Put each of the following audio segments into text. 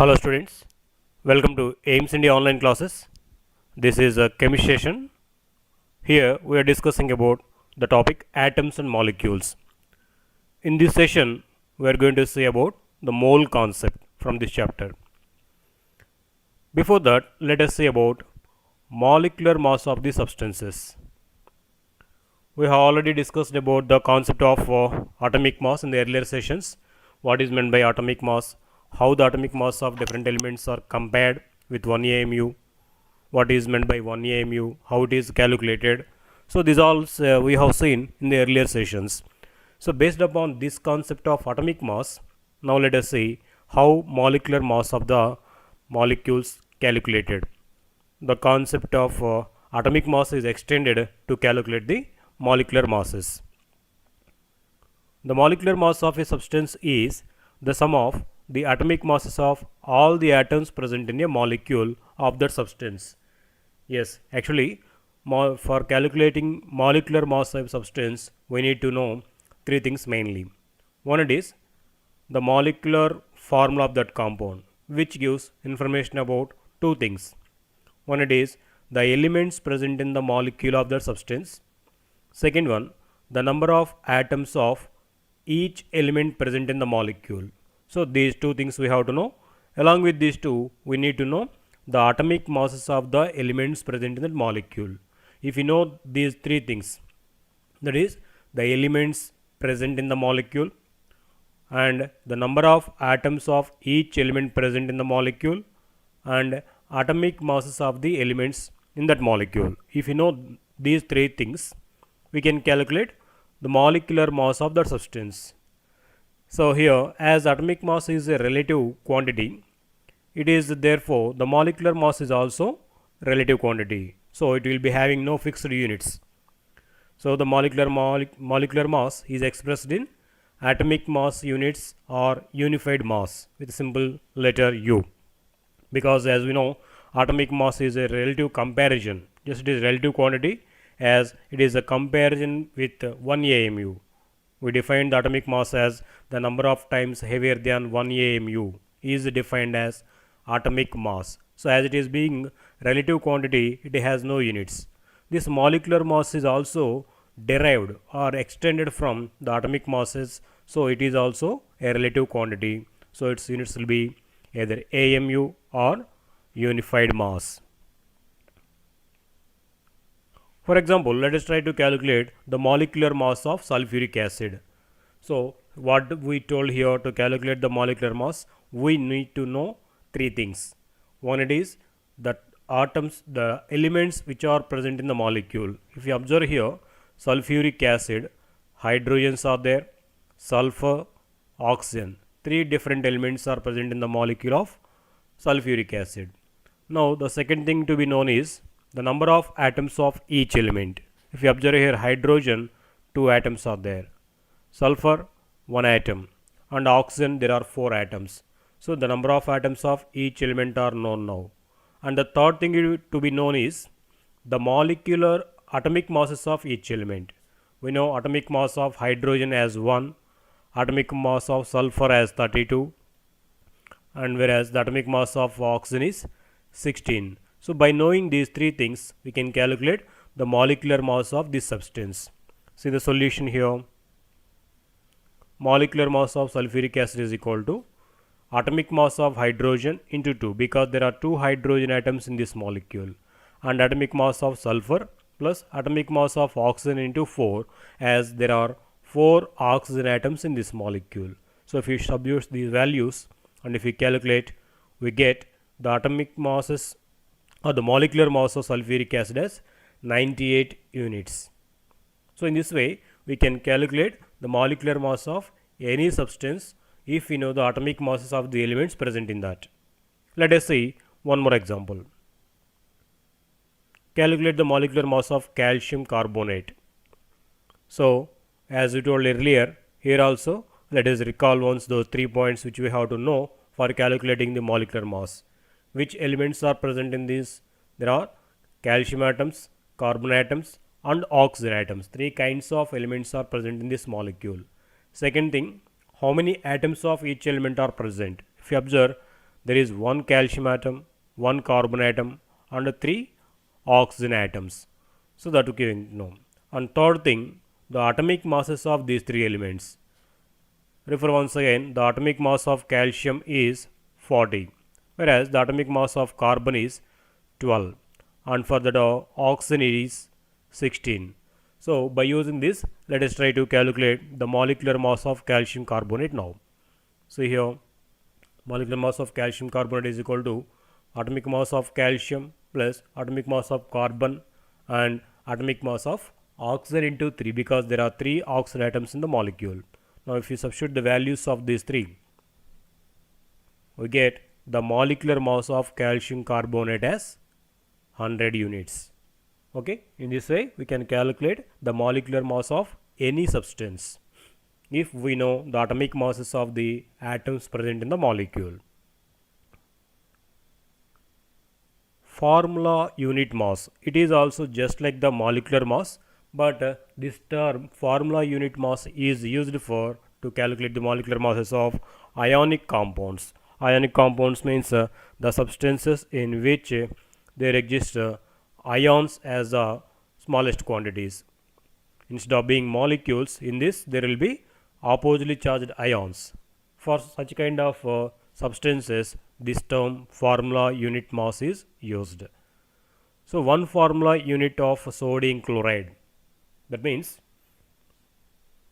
Hello students, welcome to AIMS India online classes. This is a chemistry session. Here we are discussing about the topic atoms and molecules. In this session we are going to see about the mole concept from this chapter. Before that, let us see about molecular mass of the substances. We have already discussed about the concept of atomic mass in the earlier sessions. What is meant by atomic mass, how the atomic mass of different elements are compared with 1 AMU, what is meant by 1 AMU, how it is calculated. So these all we have seen in the earlier sessions. So based upon this concept of atomic mass, now let us see how molecular mass of the molecules calculated. The concept of atomic mass is extended to calculate the molecular masses. The molecular mass of a substance is the sum of the atomic masses of all the atoms present in a molecule of that substance. Yes, actually, for calculating molecular mass of substance, we need to know three things mainly. One is the molecular formula of that compound, which gives information about two things. One is the elements present in the molecule of that substance. Second one, the number of atoms of each element present in the molecule. So these two things we have to know. Along with these two, we need to know the atomic masses of the elements present in the molecule. If you know these three things, that is the elements present in the molecule and the number of atoms of each element present in the molecule and atomic masses of the elements in that molecule. If you know these three things, we can calculate the molecular mass of that substance. So here, as atomic mass is a relative quantity, it is therefore the molecular mass is also relative quantity. So it will be having no fixed units. So the molecular mass is expressed in atomic mass units or unified mass with simple letter U. Because as we know, atomic mass is a relative comparison. Just it is relative quantity as it is a comparison with 1 AMU. We define the atomic mass as the number of times heavier than 1 AMU is defined as atomic mass. So as it is being relative quantity, it has no units. This molecular mass is also derived or extended from the atomic masses, so it is also a relative quantity. So its units will be either AMU or unified mass. For example, let us try to calculate the molecular mass of sulfuric acid. So what we told here, to calculate the molecular mass, we need to know three things. One, it is the atoms, the elements which are present in the molecule. If you observe here, sulfuric acid, hydrogens are there, sulfur, oxygen. Three different elements are present in the molecule of sulfuric acid. Now the second thing to be known is the number of atoms of each element. If you observe here, hydrogen, 2 atoms are there, sulfur, 1 atom, and oxygen, there are 4 atoms. So the number of atoms of each element are known now. And the third thing to be known is the molecular atomic masses of each element. We know atomic mass of hydrogen as 1, atomic mass of sulfur as 32, and whereas the atomic mass of oxygen is 16. So by knowing these three things, we can calculate the molecular mass of this substance. See the solution here. Molecular mass of sulfuric acid is equal to atomic mass of hydrogen into 2, because there are 2 hydrogen atoms in this molecule, and atomic mass of sulfur plus atomic mass of oxygen into 4, as there are 4 oxygen atoms in this molecule. So if you substitute these values and if we calculate, we get the atomic masses or the molecular mass of sulfuric acid as 98 units. So in this way, we can calculate the molecular mass of any substance if we know the atomic masses of the elements present in that. Let us see one more example. Calculate the molecular mass of calcium carbonate. So as we told earlier, here also let us recall once those 3 points which we have to know for calculating the molecular mass. Which elements are present in these? There are calcium atoms, carbon atoms, and oxygen atoms. 3 kinds of elements are present in this molecule. Second thing, how many atoms of each element are present? If you observe, there is one calcium atom, one carbon atom, and three oxygen atoms. So that we can know. And third thing, the atomic masses of these three elements. Refer once again, the atomic mass of calcium is 40, whereas the atomic mass of carbon is 12, and for the oxygen it is 16. So by using this, let us try to calculate the molecular mass of calcium carbonate now. So here, molecular mass of calcium carbonate is equal to atomic mass of calcium plus atomic mass of carbon and atomic mass of oxygen into 3, because there are 3 oxygen atoms in the molecule. Now if you substitute the values of these 3, we get the molecular mass of calcium carbonate as 100 units. Okay, in this way we can calculate the molecular mass of any substance if we know the atomic masses of the atoms present in the molecule. Formula unit mass, it is also just like the molecular mass, but this term formula unit mass is used for to calculate the molecular masses of ionic compounds. Ionic compounds means the substances in which there exist ions as the smallest quantities. Instead of being molecules, in this there will be oppositely charged ions. For such kind of substances, this term formula unit mass is used. So one formula unit of sodium chloride, that means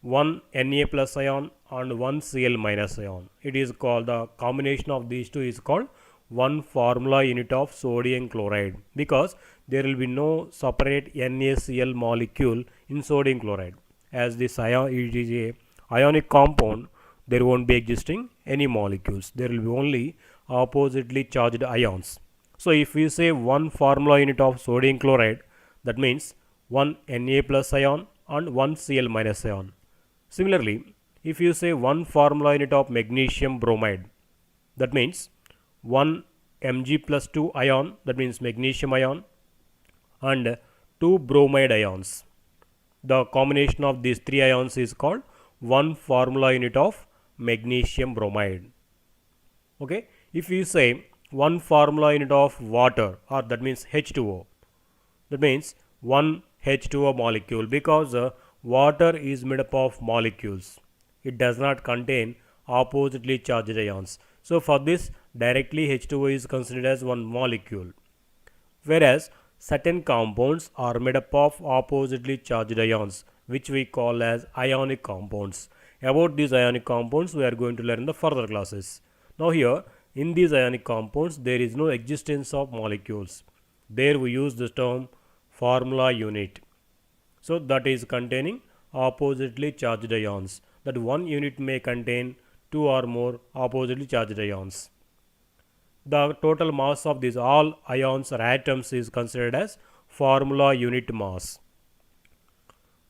one Na plus ion and one Cl minus ion. It is called, the combination of these two is called one formula unit of sodium chloride, because there will be no separate NaCl molecule in sodium chloride. As this ion it is a ionic compound, there won't be existing any molecules. There will be only oppositely charged ions. So if we say one formula unit of sodium chloride, that means one Na plus ion and one Cl minus ion. Similarly, if you say one formula unit of magnesium bromide, that means one Mg plus 2 ion, that means magnesium ion, and 2 bromide ions. The combination of these 3 ions is called one formula unit of magnesium bromide. Okay, if you say one formula unit of water, or that means H2O, that means one H2O molecule, because water is made up of molecules. It does not contain oppositely charged ions. So for this, directly H2O is considered as one molecule. Whereas certain compounds are made up of oppositely charged ions, which we call as ionic compounds. About these ionic compounds we are going to learn in the further classes. Now here, in these ionic compounds there is no existence of molecules. There we use the term formula unit. So that is containing oppositely charged ions. That one unit may contain 2 or more oppositely charged ions. The total mass of these all ions or atoms is considered as formula unit mass.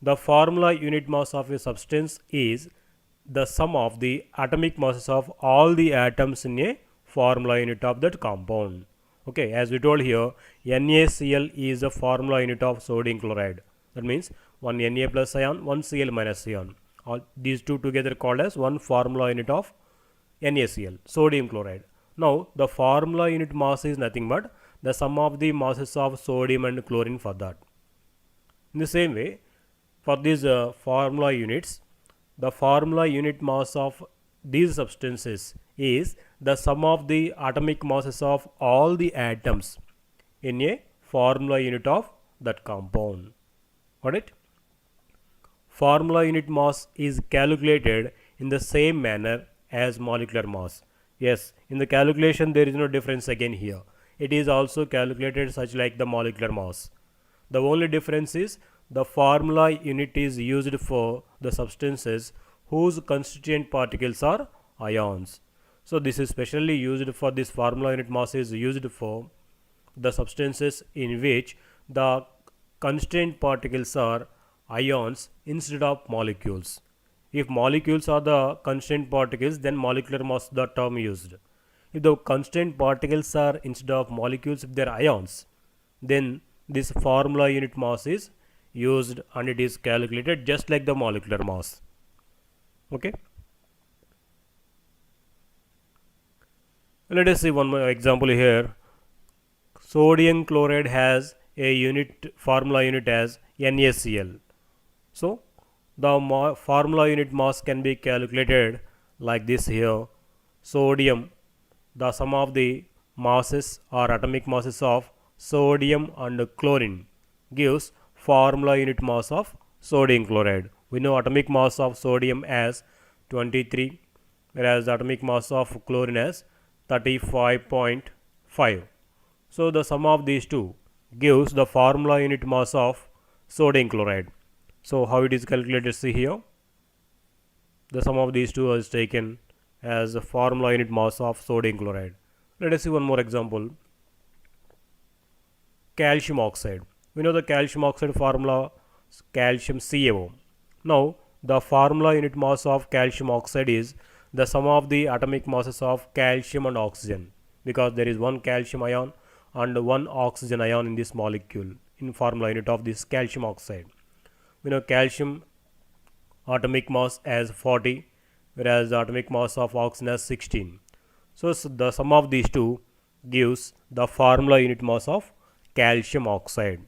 The formula unit mass of a substance is the sum of the atomic masses of all the atoms in a formula unit of that compound. Okay, as we told here, NaCl is the formula unit of sodium chloride. That means one Na plus ion, one Cl minus ion. All these two together called as one formula unit of NaCl, sodium chloride. Now the formula unit mass is nothing but the sum of the masses of sodium and chlorine for that. In the same way, for these formula units, the formula unit mass of these substances is the sum of the atomic masses of all the atoms in a formula unit of that compound. Got it? Formula unit mass is calculated in the same manner as molecular mass. Yes, in the calculation there is no difference again here. It is also calculated such like the molecular mass. The only difference is the formula unit is used for the substances whose constituent particles are ions. So this is specially used for this formula unit mass is used for the substances in which the constituent particles are ions instead of molecules. If molecules are the constituent particles, then molecular mass is the term used. If the constituent particles are instead of molecules, if they are ions, then this formula unit mass is used and it is calculated just like the molecular mass. Okay. Let us see one more example here. Sodium chloride has a unit formula unit as NaCl. So the formula unit mass can be calculated like this here. Sodium, the sum of the masses or atomic masses of sodium and chlorine gives formula unit mass of sodium chloride. We know atomic mass of sodium as 23, whereas the atomic mass of chlorine as 35.5. So the sum of these two gives the formula unit mass of sodium chloride. So how it is calculated, see here. The sum of these two is taken as the formula unit mass of sodium chloride. Let us see one more example. Calcium oxide. We know the calcium oxide formula, calcium CaO. Now the formula unit mass of calcium oxide is the sum of the atomic masses of calcium and oxygen, because there is one calcium ion and one oxygen ion in this molecule in formula unit of this calcium oxide. We know calcium atomic mass as 40, whereas the atomic mass of oxygen as 16. So the sum of these two gives the formula unit mass of calcium oxide.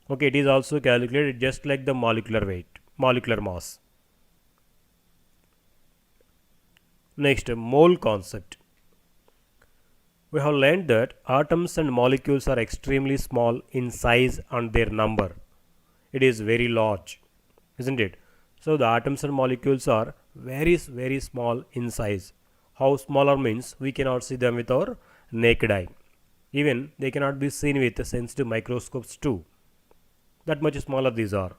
Okay, it is also calculated just like the molecular weight, molecular mass. Next, mole concept. We have learned that atoms and molecules are extremely small in size and their number. It is very large, isn't it? So the atoms and molecules are very small in size. How smaller means we cannot see them with our naked eye. Even they cannot be seen with sensitive microscopes too. That much smaller these are.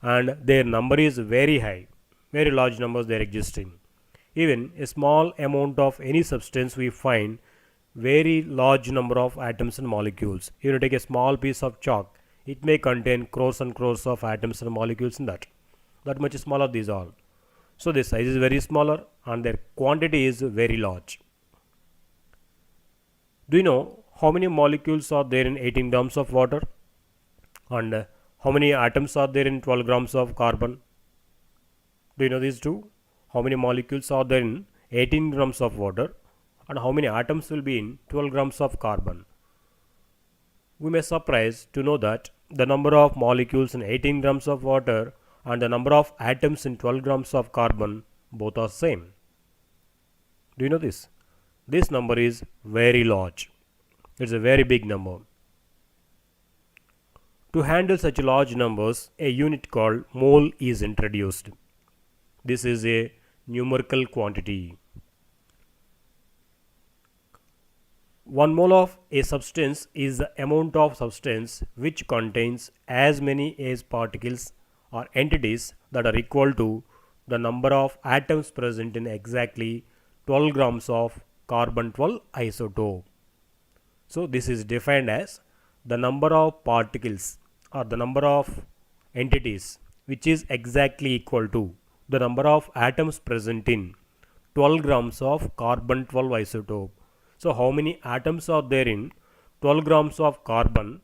And their number is very high. Very large numbers they are existing. Even a small amount of any substance we find very large number of atoms and molecules. If you take a small piece of chalk, it may contain crores and crores of atoms and molecules in that. That much smaller these are. So the size is very smaller and their quantity is very large. Do you know how many molecules are there in 18 grams of water? And how many atoms are there in 12 grams of carbon? Do you know these two? How many molecules are there in 18 grams of water and how many atoms will be in 12 grams of carbon? We may surprise to know that the number of molecules in 18 grams of water and the number of atoms in 12 grams of carbon both are same. Do you know this? This number is very large. It's a very big number. To handle such large numbers, a unit called mole is introduced. This is a numerical quantity. 1 mole of a substance is the amount of substance which contains as many as particles or entities that are equal to the number of atoms present in exactly 12 grams of carbon 12 isotope. So this is defined as the number of particles or the number of entities which is exactly equal to the number of atoms present in 12 grams of carbon 12 isotope. So how many atoms are there in 12 grams of carbon?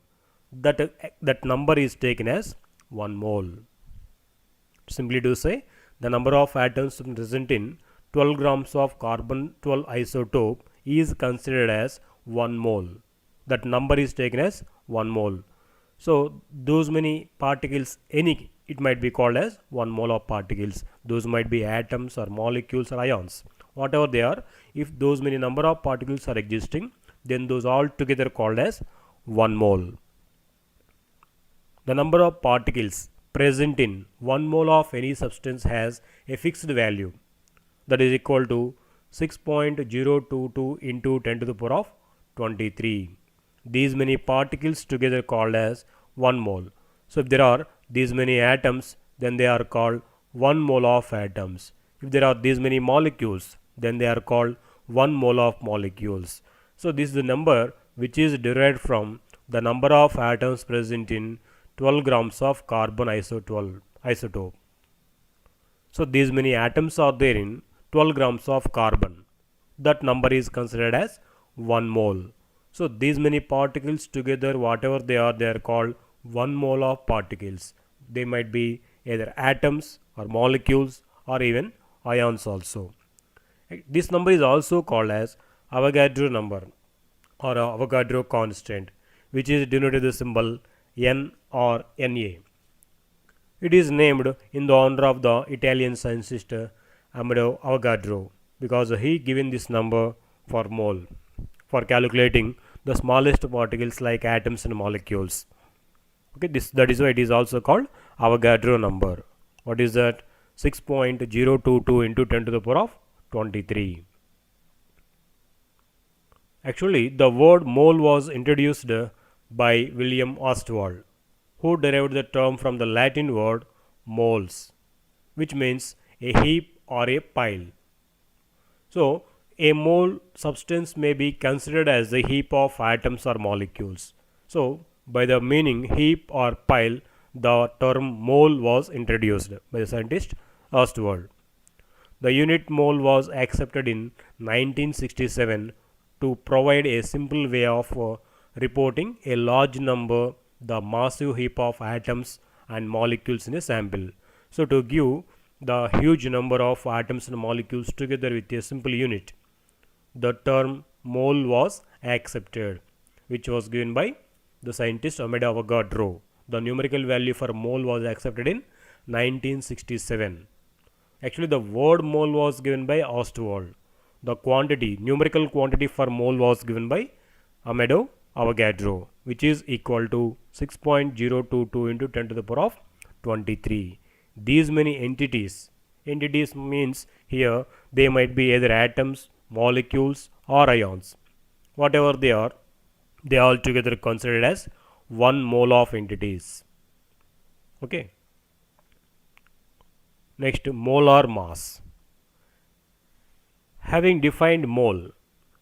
That number is taken as 1 mole. Simply to say, the number of atoms present in 12 grams of carbon 12 isotope is considered as 1 mole. That number is taken as 1 mole. So those many particles, it might be called as 1 mole of particles. Those might be atoms or molecules or ions. Whatever they are, if those many number of particles are existing, then those all together called as 1 mole. The number of particles present in 1 mole of any substance has a fixed value, that is equal to 6.022 into 10 to the power of 23. These many particles together called as 1 mole. So if there are these many atoms, then they are called 1 mole of atoms. If there are these many molecules, then they are called 1 mole of molecules. So this is the number which is derived from the number of atoms present in 12 grams of carbon isotope. So these many atoms are there in 12 grams of carbon. That number is considered as 1 mole. So these many particles together, whatever they are called 1 mole of particles. They might be either atoms or molecules or even ions also. This number is also called as Avogadro number or Avogadro constant, which is denoted with the symbol N or Na. It is named in the honor of the Italian scientist Amedeo Avogadro because he given this number for mole for calculating the smallest particles like atoms and molecules. Okay, that is why it is also called Avogadro number. What is that? 6.022 into 10 to the power of 23. Actually, the word mole was introduced by William Ostwald, who derived the term from the Latin word moles, which means a heap or a pile. So, a mole substance may be considered as a heap of atoms or molecules. So, by the meaning heap or pile, the term mole was introduced by the scientist Ostwald. The unit mole was accepted in 1967 to provide a simple way of reporting a large number, the massive heap of atoms and molecules in a sample. So, to give the huge number of atoms and molecules together with a simple unit, the term mole was accepted, which was given by the scientist Amedeo Avogadro. The numerical value for mole was accepted in 1967. Actually, the word mole was given by Ostwald. The quantity, numerical quantity for mole was given by Amedeo Avogadro, which is equal to 6.022 into 10 to the power of 23. These many entities means here they might be either atoms, molecules or ions. Whatever they are all together considered as 1 mole of entities. Okay. Next, molar mass. Having defined mole,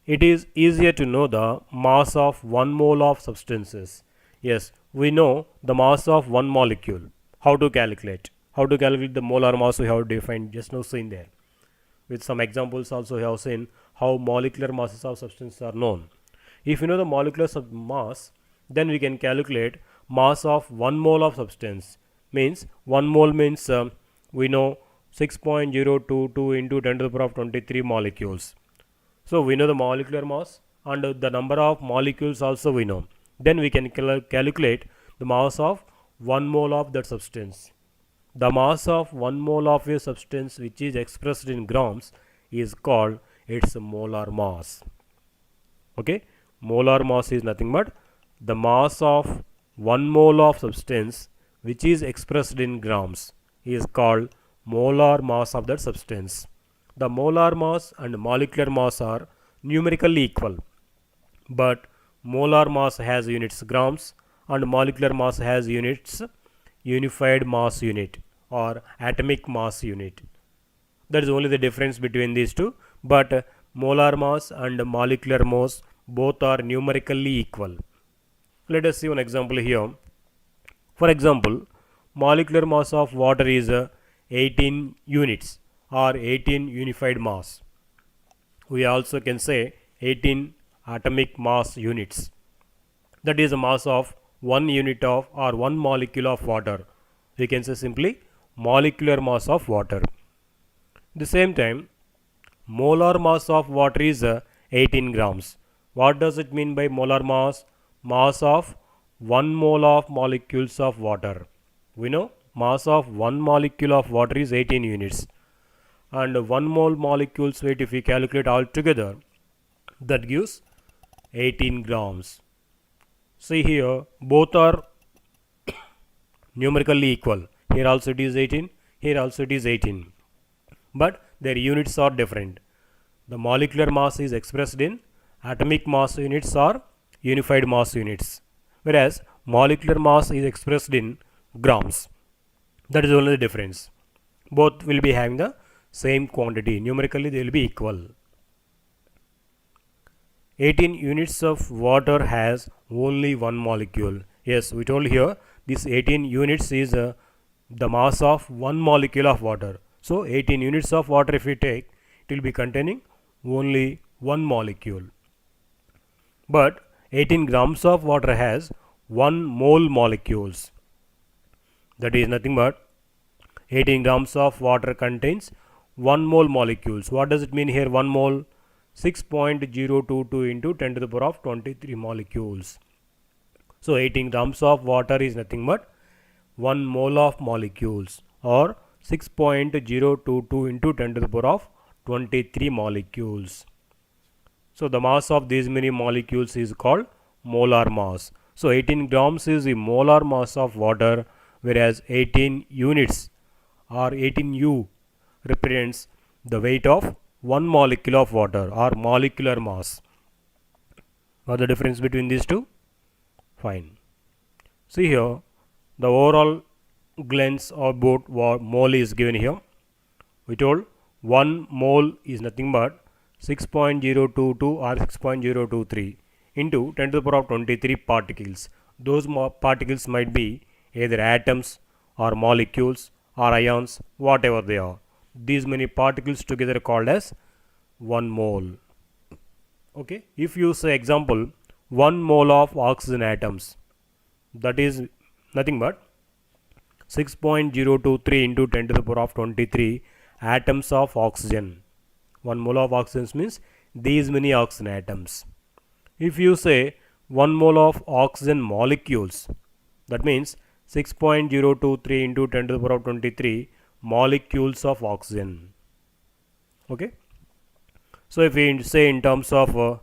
it is easier to know the mass of 1 mole of substances. Yes, we know the mass of one molecule. How to calculate? How to calculate the molar mass we have defined just now seen there. With some examples also we have seen how molecular masses of substances are known. If you know the molecular mass, then we can calculate mass of 1 mole of substance. Means 1 mole means we know 6.022 into 10 to the power of 23 molecules. So, we know the molecular mass and the number of molecules also we know. Then we can calculate the mass of 1 mole of that substance. The mass of 1 mole of a substance which is expressed in grams is called its molar mass. Okay, molar mass is nothing but the mass of 1 mole of substance which is expressed in grams is called molar mass of that substance. The molar mass and molecular mass are numerically equal, but molar mass has units grams and molecular mass has units unified mass unit or atomic mass unit. That is only the difference between these two, but molar mass and molecular mass both are numerically equal. Let us see one example here. For example, molecular mass of water is 18 units or 18 unified mass. We also can say 18 atomic mass units. That is the mass of 1 unit of or 1 molecule of water. We can say simply molecular mass of water. At the same time, molar mass of water is 18 grams. What does it mean by molar mass? Mass of 1 mole of molecules of water. We know mass of 1 molecule of water is 18 units, and 1 mole molecules weight if we calculate all together, that gives 18 grams. See here, both are numerically equal. Here also it is 18, here also it is 18, but their units are different. The molecular mass is expressed in atomic mass units or unified mass units, whereas molecular mass is expressed in grams. That is only the difference. Both will be having the same quantity. Numerically they will be equal. 18 units of water has only one molecule. Yes, we told here this 18 units is the mass of one molecule of water. So 18 units of water if we take, it will be containing only one molecule. But 18 grams of water has 1 mole molecules. That is nothing but 18 grams of water contains 1 mole molecules. What does it mean here 1 mole? 6.022 into 10 to the power of 23 molecules. So 18 grams of water is nothing but 1 mole of molecules, or 6.022 into 10 to the power of 23 molecules. So the mass of these many molecules is called molar mass. So 18 grams is the molar mass of water, whereas 18 units or 18 U represents the weight of one molecule of water or molecular mass. What the difference between these two? Fine. See here, the overall glance about what mole is given here. We told 1 mole is nothing but 6.022 or 6.023 into 10 to the power of 23 particles. Those particles might be either atoms or molecules or ions, whatever they are. These many particles together are called as 1 mole. Okay, if you say example 1 mole of oxygen atoms, that is nothing but 6.023 into 10 to the power of 23 atoms of oxygen. 1 mole of oxygen means these many oxygen atoms. If you say 1 mole of oxygen molecules, that means 6.023 into 10 to the power of 23 molecules of oxygen. Okay. So if we say in terms of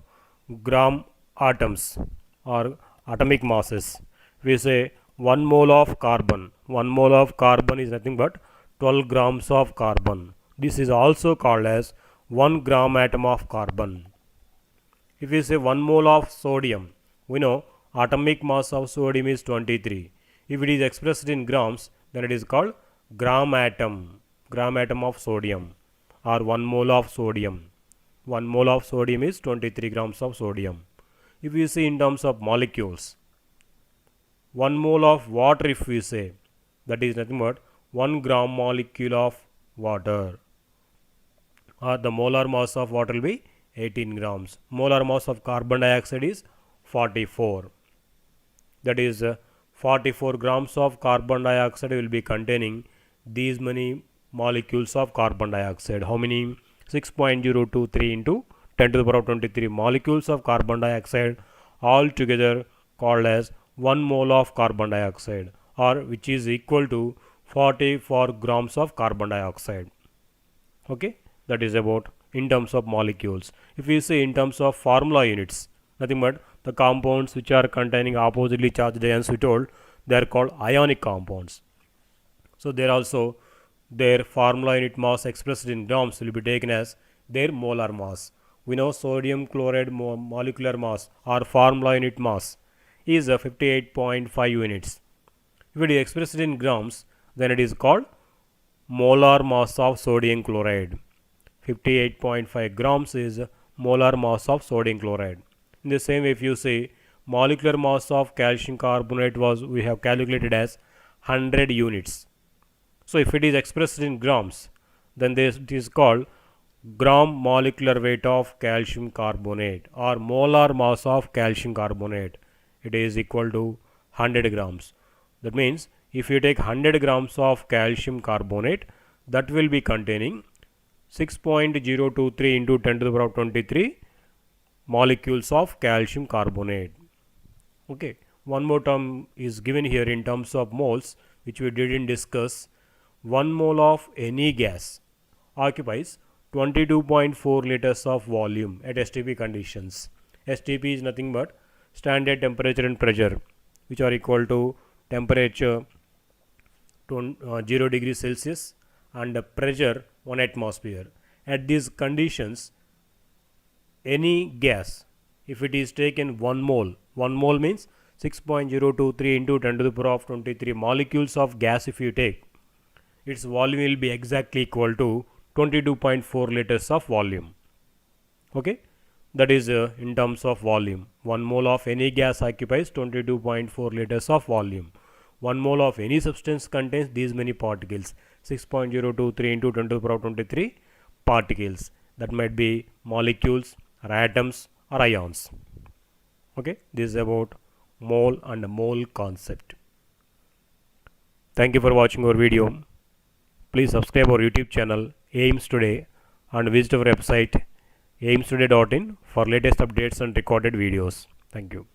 gram atoms or atomic masses, we say 1 mole of carbon. 1 mole of carbon is nothing but 12 grams of carbon. This is also called as 1 gram atom of carbon. If we say 1 mole of sodium, we know atomic mass of sodium is 23. If it is expressed in grams, then it is called gram atom of sodium, or 1 mole of sodium. 1 mole of sodium is 23 grams of sodium. If we see in terms of molecules, 1 mole of water, if we say, that is nothing but 1 gram molecule of water, or the molar mass of water will be 18 grams. Molar mass of carbon dioxide is 44. That is 44 grams of carbon dioxide will be containing these many molecules of carbon dioxide. How many? 6.023 into 10 to the power of 23 molecules of carbon dioxide, all together called as 1 mole of carbon dioxide, or which is equal to 44 grams of carbon dioxide. Okay, that is about in terms of molecules. If we say in terms of formula units, nothing but the compounds which are containing oppositely charged ions, we told they are called ionic compounds. So there also their formula unit mass expressed in grams will be taken as their molar mass. We know sodium chloride molecular mass or formula unit mass is 58.5 units. If it is expressed in grams, then it is called molar mass of sodium chloride. 58.5 grams is molar mass of sodium chloride. In the same way, if you say molecular mass of calcium carbonate we have calculated as 100 units. So if it is expressed in grams, then it is called gram molecular weight of calcium carbonate, or molar mass of calcium carbonate. It is equal to 100 grams. That means if you take 100 grams of calcium carbonate, that will be containing 6.023 into 10 to the power of 23 molecules of calcium carbonate. Okay, one more term is given here in terms of moles, which we didn't discuss. 1 mole of any gas occupies 22.4 liters of volume at STP conditions. STP is nothing but standard temperature and pressure, which are equal to temperature 0 degrees Celsius and pressure 1 atmosphere. At these conditions, any gas, if it is taken 1 mole means 6.023 into 10 to the power of 23 molecules of gas. If you take, its volume will be exactly equal to 22.4 liters of volume. Okay, that is in terms of volume. 1 mole of any gas occupies 22.4 liters of volume. 1 mole of any substance contains these many particles, 6.023 into 10 to the power of 23 particles. That might be molecules or atoms or ions. Okay, this is about mole and mole concept. Thank you for watching our video. Please subscribe our YouTube channel AIMS Today and visit our website aimstoday.in for latest updates and recorded videos. Thank you.